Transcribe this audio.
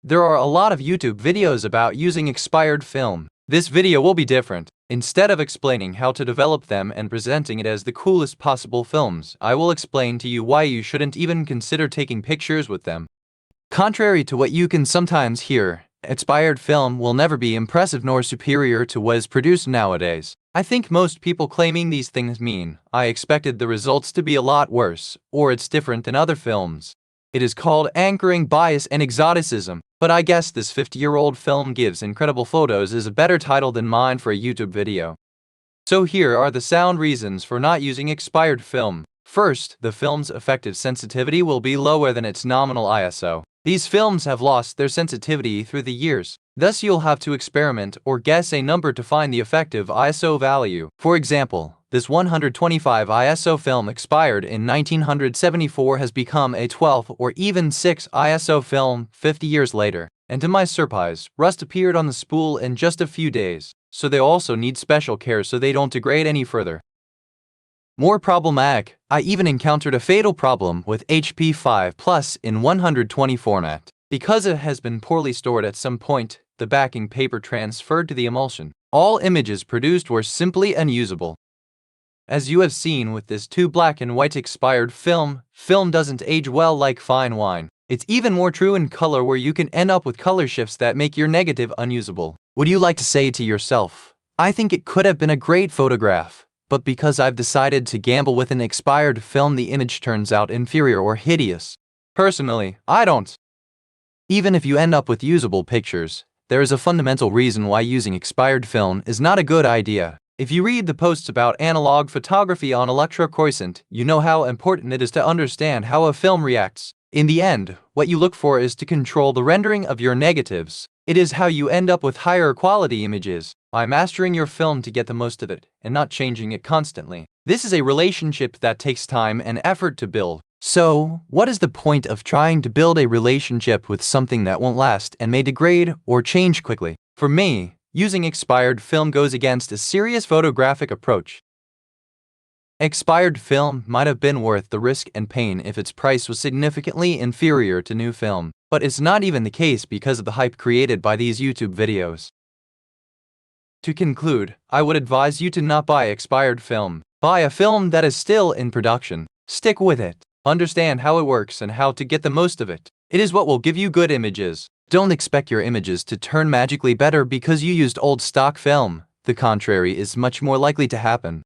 There are a lot of YouTube videos about using expired film. This video will be different. Instead of explaining how to develop them and presenting it as the coolest possible films, I will explain to you why you shouldn't even consider taking pictures with them. Contrary to what you can sometimes hear, expired film will never be impressive nor superior to what is produced nowadays. I think most people claiming these things mean, I expected the results to be a lot worse, or it's different than other films. It is called anchoring bias and exoticism, but I guess this 50-year-old film gives incredible photos is a better title than mine for a YouTube video. So here are the sound reasons for not using expired film. First, the film's effective sensitivity will be lower than its nominal ISO. These films have lost their sensitivity through the years. Thus you'll have to experiment or guess a number to find the effective ISO value. For example, this 125 ISO film expired in 1974 has become a 12 or even 6 ISO film 50 years later. And to my surprise, rust appeared on the spool in just a few days, so they also need special care so they don't degrade any further. More problematic, I even encountered a fatal problem with HP5 Plus in 120 format. Because it has been poorly stored at some point, the backing paper transferred to the emulsion. All images produced were simply unusable. As you have seen with this 2 black and white expired film doesn't age well like fine wine. It's even more true in color where you can end up with color shifts that make your negative unusable. Would you like to say to yourself, I think it could have been a great photograph, but because I've decided to gamble with an expired film the image turns out inferior or hideous? Personally, I don't. Even if you end up with usable pictures, there is a fundamental reason why using expired film is not a good idea. If you read the posts about analog photography on electrocroissant, you know how important it is to understand how a film reacts. In the end, what you look for is to control the rendering of your negatives. It is how you end up with higher quality images, by mastering your film to get the most of it, and not changing it constantly. This is a relationship that takes time and effort to build. So, what is the point of trying to build a relationship with something that won't last and may degrade or change quickly? For me, using expired film goes against a serious photographic approach. Expired film might have been worth the risk and pain if its price was significantly inferior to new film, but it's not even the case because of the hype created by these YouTube videos. To conclude, I would advise you to not buy expired film. Buy a film that is still in production. Stick with it. Understand how it works and how to get the most of it. It is what will give you good images. Don't expect your images to turn magically better because you used old stock film. The contrary is much more likely to happen.